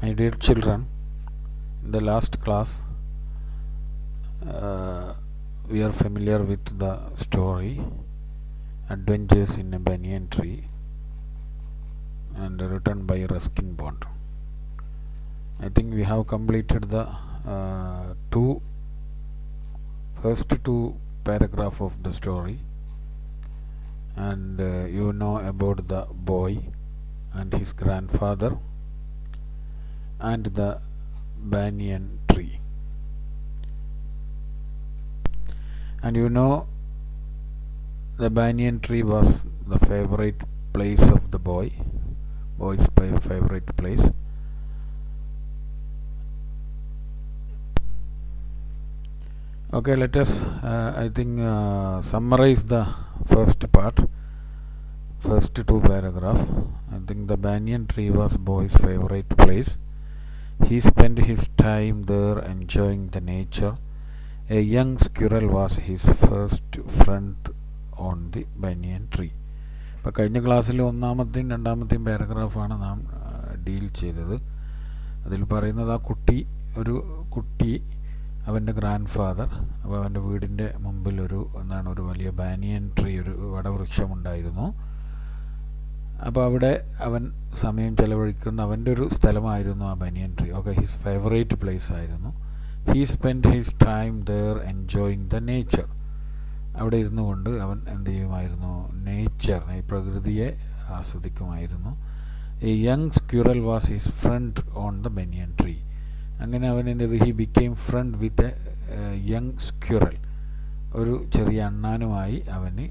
My dear children, in the last class we are familiar with the story Adventures in a Banyan Tree and written by Ruskin Bond. I think we have completed the first two paragraph of the story, and you know about the boy and his grandfather and the banyan tree, and you know the banyan tree was the favorite place of the boy's favorite place. Okay, let us summarize the first two paragraph. I think the banyan tree was boy's favorite place. He spent his time there enjoying the nature. A young squirrel was his first friend on the banyan tree. ഇപ്പോൾ കഴിഞ്ഞ ക്ലാസ്സിൽ ഒന്നാമത്തെയും രണ്ടാമത്തെയും പാരഗ്രാഫാണ് നാം deal ചെയ്തത്. അതിൽ പറയുന്നത് ഒരു കുട്ടി അവൻ്റെ ഗ്രാൻഡ് ഫാദർ, അപ്പോൾ അവൻ്റെ വീടിൻ്റെ മുമ്പിൽ ഒരു വലിയ ബാനിയൻ ട്രീ, ഒരു വടവൃക്ഷമുണ്ടായിരുന്നു. അപ്പോൾ അവിടെ അവൻ സമയം ചെലവഴിക്കുന്ന അവൻ്റെ ഒരു സ്ഥലമായിരുന്നു ആ banyan tree. Okay, his favourite place ആയിരുന്നു. He spend his time there enjoying the nature. അവിടെ ഇരുന്നു കൊണ്ട് അവൻ എന്ത് ചെയ്യുമായിരുന്നു? ഈ പ്രകൃതിയെ ആസ്വദിക്കുമായിരുന്നു. A young squirrel was his friend on the banyan tree. അങ്ങനെ അവൻ എന്ത് ചെയ്തു? He became friend with a young squirrel. ഒരു ചെറിയ അണ്ണാനുമായി അവന്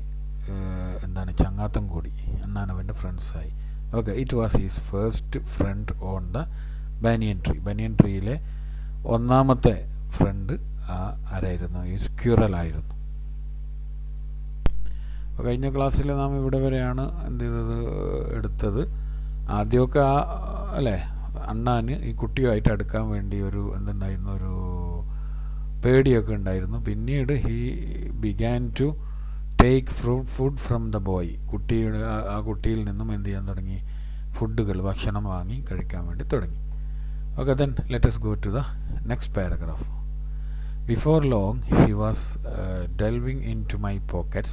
ചങ്ങാത്തം കൂടി. അണ്ണാൻ അവൻ്റെ ഫ്രണ്ട്സായി. Okay, it was his first friend on the banyan tree. Banyan ട്രീയിലെ ഒന്നാമത്തെ ഫ്രണ്ട് ആരായിരുന്നു? ഈ സ്ക്വിറലായിരുന്നു. അപ്പോൾ കഴിഞ്ഞ ക്ലാസ്സിൽ നാം ഇവിടെ വരെയാണ് എടുത്തത്. ആദ്യമൊക്കെ അണ്ണാന് ഈ കുട്ടിയുമായിട്ട് അടുക്കാൻ വേണ്ടി ഒരു പേടിയൊക്കെ ഉണ്ടായിരുന്നു. പിന്നീട് he began to take food from the boy. കുട്ടിയിൽ നിന്നും എന്ത് ചെയ്യാൻ തുടങ്ങി? ഭക്ഷണം വാങ്ങി കഴിക്കാൻ വേണ്ടി തുടങ്ങി. Okay, then let us go to the next paragraph. Before long he was delving into my pockets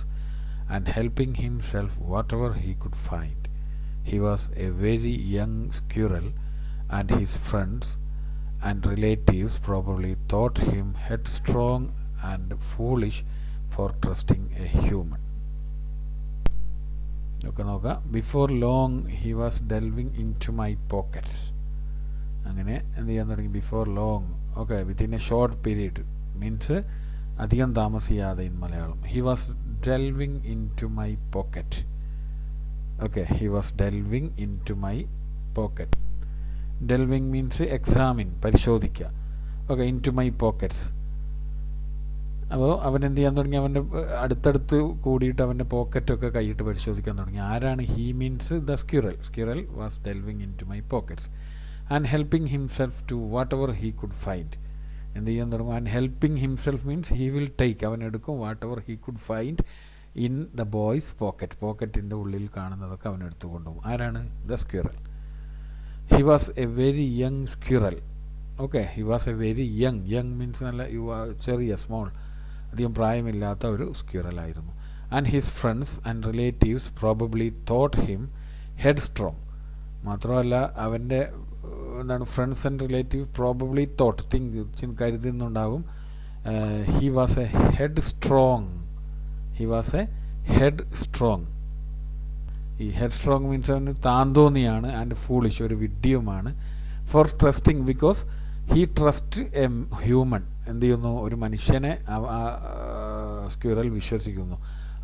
and helping himself whatever he could find. He was a very young squirrel, and his friends and relatives probably thought him headstrong and foolish for trusting a human. Before long he was delving into my pockets. അങ്ങനെ എന്ത് ചെയ്യാൻ തുടങ്ങി? Before long. Okay, within a short period means അധികം താമസിയാതെ in Malayalam. He was delving into my pocket. Okay, he was delving into my pocket. Delving means examine, പരിശോധിക്കുക. Okay, into my pockets. അപ്പോൾ അവൻ എന്ത് ചെയ്യാൻ തുടങ്ങി? അവൻ്റെ അടുത്തടുത്ത് കൂടിയിട്ട് അവൻ്റെ പോക്കറ്റൊക്കെ കൈയിട്ട് പരിശോധിക്കാൻ തുടങ്ങി. ആരാണ്? He means the squirrel was delving into my pockets and helping himself to whatever he could find. എന്ത് ചെയ്യാൻ തുടങ്ങും? And helping himself means he will take, അവൻ എടുക്കും whatever he could find in the boy's pocket. പോക്കറ്റിൻ്റെ ഉള്ളിൽ കാണുന്നതൊക്കെ അവൻ എടുത്തു കൊണ്ടുപോകും. ആരാണ്? The squirrel. He was a very young squirrel. Okay, he was a very young means ചെറിയ സ്മോൾ, അധികം പ്രായമില്ലാത്ത ഒരു സ്ക്വിറലായിരുന്നു. And his friends and relatives probably thought him headstrong. മാത്രമല്ല അവൻ്റെ friends and relative probably thought കരുതുന്നുണ്ടാകും he was a headstrong. ഈ headstrong means അവന് താന്തോന്നിയാണ്. ആൻഡ് ഫൂളിഷ്, ഒരു വിഡ്ഢിയുമാണ്. For trusting, because he trust a human. എന്ത് ചെയ്യുന്നു? ഒരു മനുഷ്യനെ സ്ക്വിറൽ വിശ്വസിക്കുന്നു.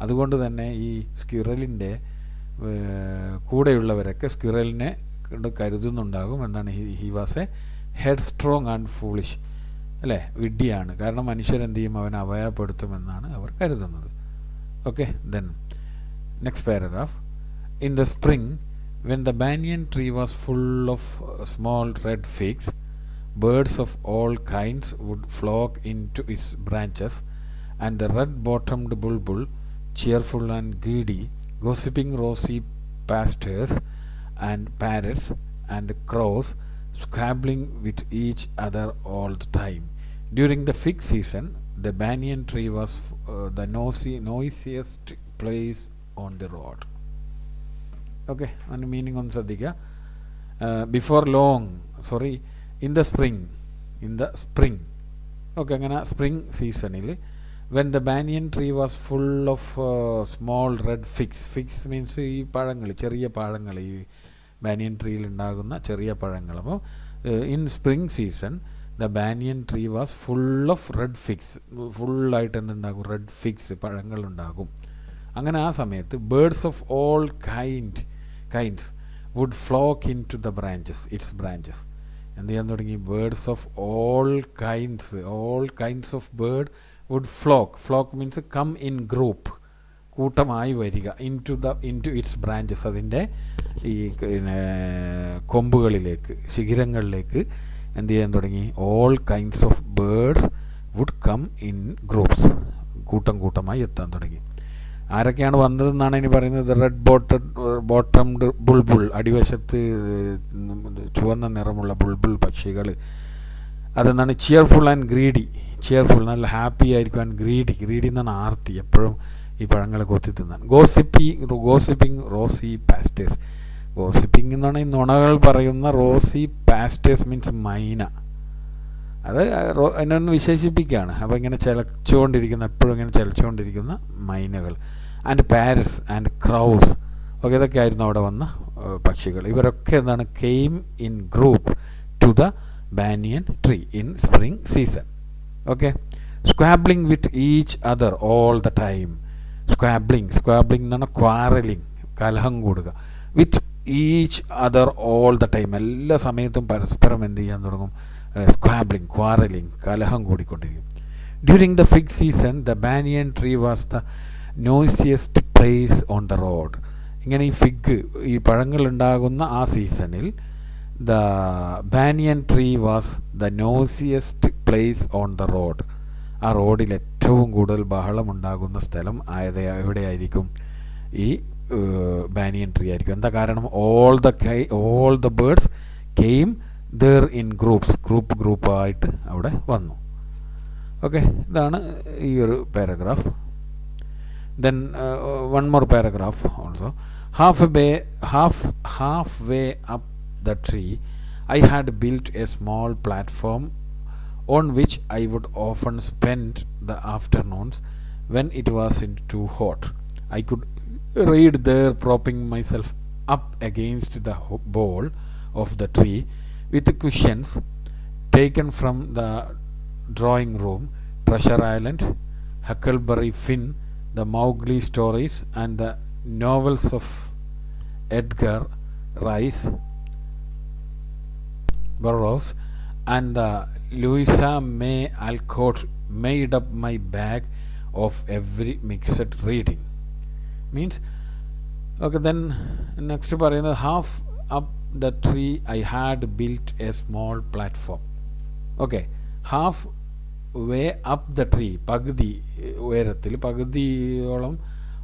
അതുകൊണ്ട് തന്നെ ഈ സ്ക്വിറലിൻ്റെ കൂടെയുള്ളവരൊക്കെ സ്ക്വിറലിനെ കരുതുന്നുണ്ടാകും he was a headstrong and foolish. അല്ലേ, വിഡ്ഢിയാണ്. കാരണം മനുഷ്യരെന്ത് ചെയ്യും? അവനെ അപായപ്പെടുത്തുമെന്നാണ് അവർ കരുതുന്നത്. Okay, then next paragraph. In the spring when the banyan tree was full of small red figs, birds of all kinds would flock into its branches, and the red-bottomed bulbul, cheerful and giddy, gossiping rosy pastures and parrots and crows squabbling with each other all the time. During the fig season, the banyan tree was the noisiest place on the road. Okay, and meaning on Sadhika. Before long, in the spring. Okay, അങ്ങനെ spring സീസണിൽ when the banyan tree was full of small red figs means ഈ പഴങ്ങൾ, ചെറിയ പഴങ്ങൾ, ഈ banyan ട്രീയിൽ ഉണ്ടാകുന്ന ചെറിയ പഴങ്ങൾ. അപ്പോൾ in spring season the banyan tree was full of red figs, ഫുള്ളായിട്ട് എന്തുണ്ടാകും, റെഡ് ഫിഗ്സ് പഴങ്ങളുണ്ടാകും. അങ്ങനെ ആ സമയത്ത് birds of all kinds would flock into the its branches. എന്ത് ചെയ്യാൻ തുടങ്ങി? Birds of all kinds of bird would flock means come in group, കൂട്ടമായി വരിക, into its branches, അതിൻ്റെ ഈ കൊമ്പുകളിലേക്ക്, ശിഖരങ്ങളിലേക്ക് എന്ത് ചെയ്യാൻ തുടങ്ങി? all kinds of birds would come in groups, കൂട്ടമായി എത്താൻ തുടങ്ങി. ആരൊക്കെയാണ് വന്നതെന്നാണ് ഇനി പറയുന്നത്? റെഡ് ബോട്ടംഡ് ബുൾബുൾ, അടിവശത്ത് ചുവന്ന നിറമുള്ള ബുൾബുൾ പക്ഷികൾ. അതെന്താണ്? Cheerful and greedy. ചിയർഫുൾ, നല്ല ഹാപ്പി ആയിരിക്കും. ആൻഡ് ഗ്രീഡി എന്നാണ് ആർത്തി, എപ്പോഴും ഈ പഴങ്ങൾ കൊത്തി തിന്നാൻ. Gossiping Rossi pastors. ഗോസിപ്പിംഗ് എന്നാണ് ഈ നുണകൾ പറയുന്ന. റോസി പാസ്റ്റേഴ്സ് മീൻസ് മൈന. അത് അതിനൊന്ന് വിശേഷിപ്പിക്കുകയാണ്. അപ്പോൾ ഇങ്ങനെ എപ്പോഴും ഇങ്ങനെ ചലച്ചുകൊണ്ടിരിക്കുന്ന മൈനകൾ. And parrots and crows. Okay, ഇതൊക്കെ ആയിരുന്നു അവിടെ വന്ന പക്ഷികൾ. ഇവരൊക്കെ എന്താണ്? Came in group to the banyan tree in spring season. Okay, squabbling with each other all the time. Squabbling എന്നാണ് ക്വാറലിംഗ്, കലഹം കൂടുക. With each other all the time, എല്ലാ സമയത്തും പരസ്പരം എന്ത് ചെയ്യാൻ തുടങ്ങും? സ്ക്വാബ്ലിംഗ്, ക്വാറലിംഗ്, കലഹം കൂടിക്കൊണ്ടിരിക്കും. During the fig season the banyan tree was the noisiest place on the road. ഇങ്ങനെ ഈ പഴങ്ങൾ ഉണ്ടാകുന്ന ആ സീസണിൽ the banyan tree was the noisiest place on the road. ആ റോഡിൽ ഏറ്റവും കൂടുതൽ ബഹളം ഉണ്ടാകുന്ന സ്ഥലം എവിടെയായിരിക്കും? ഈ ബാനിയൻ ട്രീ ആയിരിക്കും. എന്താ കാരണം? All the birds came there in ഗ്രൂപ്പായിട്ട് അവിടെ വന്നു. ഓക്കെ, ഇതാണ് ഈ ഒരു paragraph. Then one more paragraph also. half way up the tree I had built a small platform on which I would often spend the afternoons when it wasn't too hot. I could read there, propping myself up against the bole of the tree with cushions taken from the drawing room, Treasure Island, Huckleberry Finn, the Mowgli stories, and the novels of Edgar Rice Burroughs and the Louisa May Alcott made up my bag of every mixed reading. Means, okay, then next പറയുന്നത് half up the tree I had built a small platform. Okay, half way up the tree, പകുതിയോളം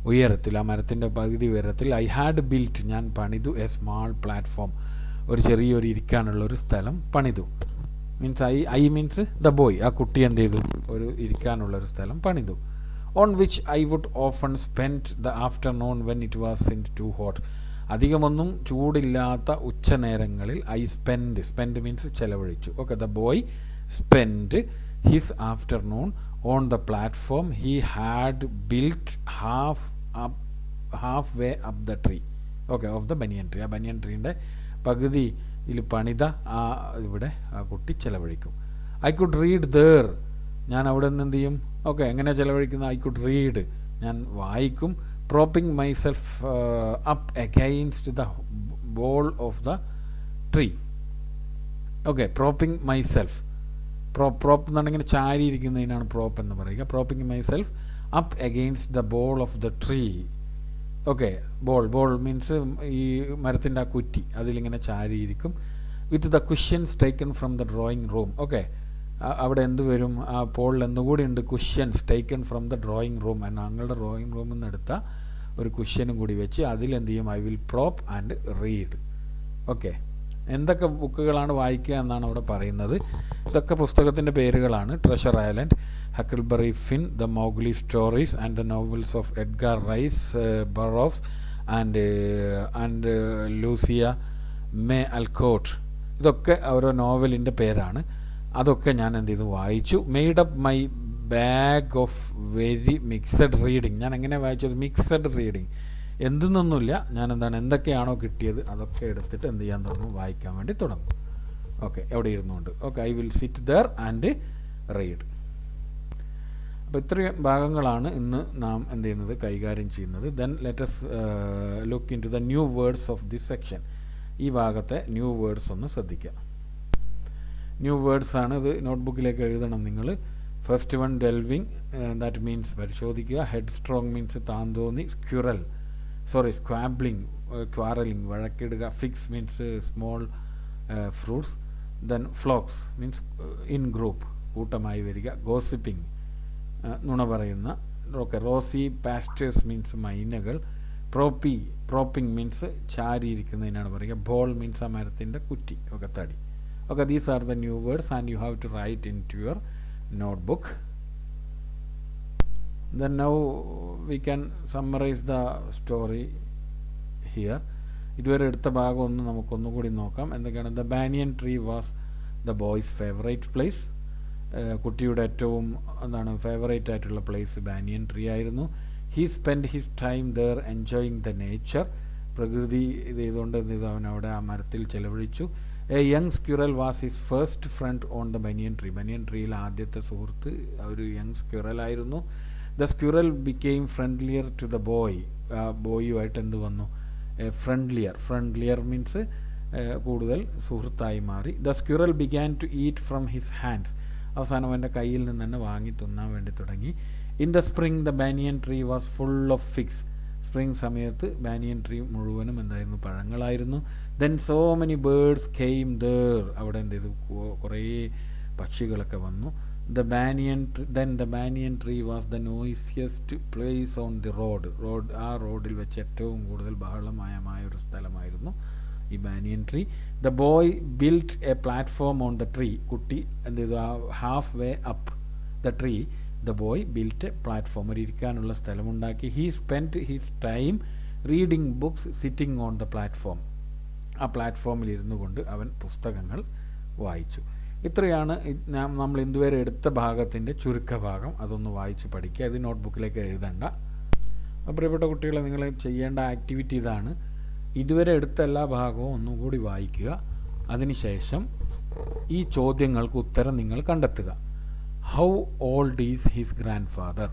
ഉയരത്തിൽ, ആ മരത്തിൻ്റെ പകുതി ഉയരത്തിൽ I had built, ഞാൻ പണിതു, a small platform, ഒരു ചെറിയൊരു ഇരിക്കാനുള്ളൊരു സ്ഥലം പണിതു. Means I means the boy, ആ കുട്ടി എന്ത് ചെയ്തു? ഒരു ഇരിക്കാനുള്ളൊരു സ്ഥലം പണിതു. on which I would often spend the afternoon when it wasn't too hot. അധികമൊന്നും ചൂടില്ലാത്ത ഉച്ചനേരങ്ങളിൽ സ്പെൻഡ് മീൻസ് ചെലവഴിച്ചു. Okay, the boy spend his afternoon on the platform he had built half way up the tree. Okay, of the banyan tree. ആ ബനിയൻ ട്രീൻ്റെ പകുതിയിൽ പണിത ഇവിടെ ആ കുട്ടി ചെലവഴിക്കും. I could read there, ഞാൻ അവിടെ നിന്ന് എന്ത് ചെയ്യും? ഓക്കെ, എങ്ങനെ ചെലവഴിക്കുന്നത്? ഐ കുഡ് റീഡ്, ഞാൻ വായിക്കും. propping myself up against the bole of the tree. Okay, propping myself. prop എന്നാണെങ്കിൽ ചാരിയിരിക്കുന്നതിനാണ് പ്രോപ്പ് എന്ന് പറയുക. propping myself up against the bole of the tree. Okay, bole means ഈ മരത്തിൻ്റെ ആ കുറ്റി, അതിലിങ്ങനെ ചാരിയിരിക്കും. With the cushions taken from the drawing room. Okay, അവിടെ എന്ത് വരും? ആ പോളിൽ എന്തുകൂടി ഉണ്ട്? Cushions taken from the drawing room. ഞങ്ങളുടെ ഡ്രോയിങ് റൂമിൽ നിന്ന് എടുത്ത ഒരു കുഷ്യനും കൂടി വെച്ച് അതിലെന്ത് ചെയ്യും? I will prop and read. Okay, എന്തൊക്കെ ബുക്കുകളാണ് വായിക്കുക എന്നാണ് അവിടെ പറയുന്നത്. ഇതൊക്കെ പുസ്തകത്തിൻ്റെ പേരുകളാണ്. Treasure Island, Huckleberry Finn, the Mowgli stories and the novels of Edgar Rice Burroughs and Louisa May Alcott. ഇതൊക്കെ ഓരോ നോവലിൻ്റെ പേരാണ്. അതൊക്കെ ഞാൻ എന്ത് ചെയ്തു, വായിച്ചു. Made up my bag of very mixed reading. ഞാൻ എങ്ങനെ വായിച്ചത്? Mixed reading. എന്തെന്നൊന്നുമില്ല, ഞാൻ എന്തൊക്കെയാണോ കിട്ടിയത് അതൊക്കെ എടുത്തിട്ട് എന്ത് ചെയ്യാൻ തുടങ്ങും, വായിക്കാൻ വേണ്ടി തുടങ്ങും. ഓക്കെ, എവിടെ ഇരുന്നുകൊണ്ട്. Okay, I will sit there and read. അപ്പോൾ ഇത്രയും ഭാഗങ്ങളാണ് ഇന്ന് നാം എന്ത് ചെയ്യുന്നത്, കൈകാര്യം ചെയ്യുന്നത്. Then let's look into the new words of this section. ഈ ഭാഗത്തെ ന്യൂ വേർഡ്സ് ഒന്ന് ശ്രദ്ധിക്കുക. ന്യൂ വേർഡ്സ് ആണ് ഇത്. നോട്ട്ബുക്കിലേക്ക് എഴുതണം നിങ്ങൾ. First one delving, that means പരിശോധിക്കുക. ഹെഡ് സ്ട്രോങ് മീൻസ് താന്തോന്നി. സ്ക്വാബ്ലിങ്, ക്വാറലിങ്, വഴക്കിടുക. Figs means small fruits. Then flocks means in group, കൂട്ടമായി വരിക. ഗോസിപ്പിംഗ്, നുണ പറയുന്ന. ഓക്കെ, റോസി പാസ്റ്റേഴ്സ് മീൻസ് മൈനകൾ. പ്രോപ്പിംഗ് മീൻസ് ചാരിയിരിക്കുന്നതിനാണ് പറയുക. ബോൾ മീൻസ് ആ മരത്തിൻ്റെ കുറ്റി, ഒക്കെ തടി. Okay, these are the new words and you have to write into your notebook. Then now we can summarize the story here. ഇതുവരെ എടുത്ത ഭാഗം ഒന്ന് നമുക്കൊന്നുകൂടി നോക്കാം. എന്തൊക്കെയാണ്? The banyan tree was the boy's favourite place. കുട്ടിയുടെ ഏറ്റവും favourite ആയിട്ടുള്ള പ്ലേസ് ബാനിയൻ ട്രീ ആയിരുന്നു. He spend his time there enjoying the nature. പ്രകൃതി ഇത് ചെയ്തുകൊണ്ട് അവൻ അവിടെ ആ മരത്തിൽ ചെലവഴിച്ചു. A young squirrel was his first friend on the banyan tree. Banyan ട്രീയിൽ ആദ്യത്തെ സുഹൃത്ത് ഒരു യങ് സ്ക്വിറൽ ആയിരുന്നു. The squirrel became friendlier to the boy. ആ ബോയുമായിട്ട് എന്ത് വന്നു? ഫ്രണ്ട്ലിയർ മീൻസ് കൂടുതൽ സുഹൃത്തായി മാറി. The squirrel began to eat from his hands. അവസാനം അവൻ്റെ കയ്യിൽ നിന്ന് തന്നെ വാങ്ങി തിന്നാൻ വേണ്ടി തുടങ്ങി. In the spring the banyan tree was full of figs. Spring സമയത്ത് ബാനിയൻ ട്രീ മുഴുവനും എന്തായിരുന്നു? പഴങ്ങളായിരുന്നു. Then so many birds came there. അവിടെ എന്ത് ചെയ്തു? കുറേ പക്ഷികളൊക്കെ വന്നു. The banyan tree was the noisiest place on the road. ആ റോഡിൽ വെച്ച് ഏറ്റവും കൂടുതൽ ബഹളമയമായ ഒരു സ്ഥലമായിരുന്നു ഈ banyan tree. The boy built a platform on the tree. കുട്ടി എന്ത് ചെയ്തു? Half way up the tree the boy built a platform. ഒരു ഇരിക്കാനുള്ള സ്ഥലമുണ്ടാക്കി. He spend his time reading books sitting on the platform. ആ പ്ലാറ്റ്ഫോമിൽ ഇരുന്നു കൊണ്ട് അവൻ പുസ്തകങ്ങൾ വായിച്ചു. ഇത്രയാണ് നമ്മൾ ഇതുവരെ എടുത്ത ഭാഗത്തിൻ്റെ ചുരുക്കഭാഗം. അതൊന്ന് വായിച്ച് പഠിക്കുക. ഇത് നോട്ട്ബുക്കിലേക്ക് എഴുതണ്ട. പ്രിയപ്പെട്ട കുട്ടികളെ, നിങ്ങൾ ചെയ്യേണ്ട ആക്ടിവിറ്റി ഇതാണ്. ഇതുവരെ എടുത്ത എല്ലാ ഭാഗവും ഒന്നുകൂടി വായിക്കുക. അതിനുശേഷം ഈ ചോദ്യങ്ങൾക്ക് ഉത്തരം നിങ്ങൾ കണ്ടെത്തുക. How old is his grandfather?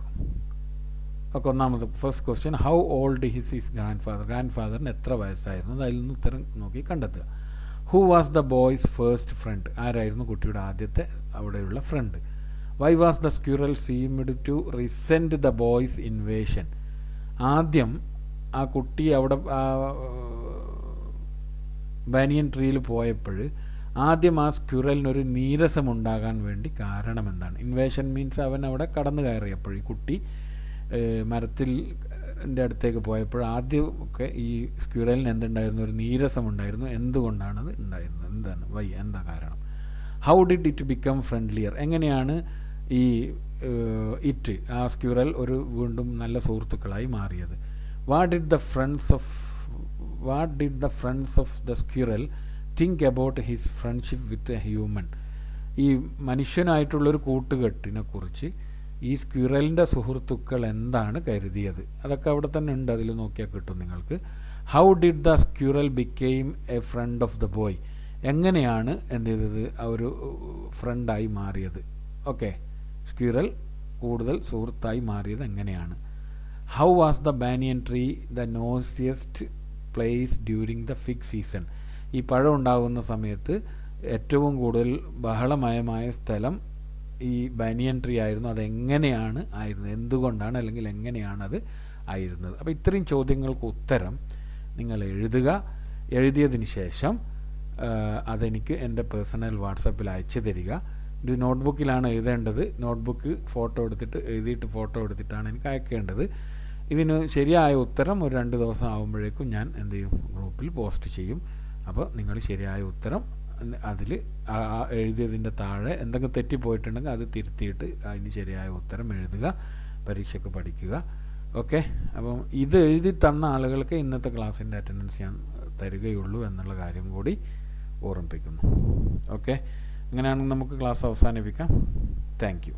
Okay ഒന്നാമത് first question, how old his grandfather? ഗ്രാൻഡ് ഫാദറിന് എത്ര വയസ്സായിരുന്നു? അതിൽ നിന്ന് ഉത്തരം നോക്കി കണ്ടെത്തുക. Who was the boy's first friend? ആരായിരുന്നു കുട്ടിയുടെ ആദ്യത്തെ അവിടെയുള്ള friend? Why was the squirrel seemed to resent the boy's invasion? ആദ്യം ആ കുട്ടി അവിടെ ബാനിയൻ ട്രീയിൽ പോയപ്പോൾ ആദ്യം ആ സ്ക്വിറലിനൊരു നീരസമുണ്ടാകാൻ വേണ്ടി കാരണം എന്താണ്? ഇൻവേഷൻ മീൻസ് അവൻ അവിടെ കടന്നു കയറിയപ്പോൾ, ഈ കുട്ടി മരത്തിൻ്റെ അടുത്തേക്ക് പോയപ്പോൾ ആദ്യം ഒക്കെ ഈ സ്ക്വിറലിന് എന്തുണ്ടായിരുന്നു? ഒരു നീരസമുണ്ടായിരുന്നു. എന്തുകൊണ്ടാണത് ഉണ്ടായിരുന്നത്? എന്താണ്? എന്താ കാരണം? How did it become friendlier? എങ്ങനെയാണ് ഈ ആ സ്ക്വിറൽ വീണ്ടും നല്ല സുഹൃത്തുക്കളായി മാറിയത്? What did the friends of the squirrel think about his friendship with a human? ഈ മനുഷ്യനായിട്ടുള്ളൊരു കൂട്ടുകെട്ടിനെ കുറിച്ച് ഈ സ്ക്വിറലിൻ്റെ സുഹൃത്തുക്കൾ എന്താണ് കരുതിയത്? അതൊക്കെ അവിടെ തന്നെ ഉണ്ട്, അതിൽ നോക്കിയാൽ കിട്ടും നിങ്ങൾക്ക്. How did the squirrel became a friend of the boy? എങ്ങനെയാണ് എന്ത് ചെയ്തത്? ഒരു ഫ്രണ്ടായി മാറിയത്? ഓക്കെ, സ്ക്വിറൽ കൂടുതൽ സുഹൃത്തായി മാറിയത് എങ്ങനെയാണ്? How was the banyan tree the noisiest place during the fig season? ഈ പഴം ഉണ്ടാകുന്ന സമയത്ത് ഏറ്റവും കൂടുതൽ ബഹളമയമായ സ്ഥലം ഈ ബാനിയൻ ട്രീ ആയിരുന്നു. അതെങ്ങനെയാണ് ആയിരുന്നത്? എന്തുകൊണ്ടാണ്, അല്ലെങ്കിൽ എങ്ങനെയാണത് ആയിരുന്നത്? അപ്പോൾ ഇത്രയും ചോദ്യങ്ങൾക്ക് ഉത്തരം നിങ്ങൾ എഴുതുക. എഴുതിയതിന് ശേഷം അതെനിക്ക് എൻ്റെ പേഴ്സണൽ വാട്സപ്പിൽ അയച്ചു തരിക. ഇത് നോട്ട്ബുക്കിലാണ് എഴുതേണ്ടത്. നോട്ട്ബുക്ക് എഴുതിയിട്ട് ഫോട്ടോ എടുത്തിട്ടാണ് എനിക്ക് അയക്കേണ്ടത്. ഇതിന് ശരിയായ ഉത്തരം ഒരു 2 ദിവസം ആകുമ്പോഴേക്കും ഞാൻ എന്ത് ചെയ്യും? ഗ്രൂപ്പിൽ പോസ്റ്റ് ചെയ്യും. അപ്പോൾ നിങ്ങൾ ശരിയായ ഉത്തരം അതിൽ എഴുതിയതിൻ്റെ താഴെ എന്തെങ്കിലും തെറ്റിപ്പോയിട്ടുണ്ടെങ്കിൽ അത് തിരുത്തിയിട്ട് അതിന് ശരിയായ ഉത്തരം എഴുതുക, പരീക്ഷയ്ക്ക് പഠിക്കുക. ഓക്കെ, അപ്പം ഇത് എഴുതി തന്ന ആളുകൾക്ക് ഇന്നത്തെ ക്ലാസ്സിൻ്റെ അറ്റൻഡൻസ് ഞാൻ തരികയുള്ളൂ എന്നുള്ള കാര്യം കൂടി ഓർമ്മിപ്പിക്കുന്നു. ഓക്കെ, അങ്ങനെയാണെങ്കിൽ നമുക്ക് ക്ലാസ് അവസാനിപ്പിക്കാം. Thank you.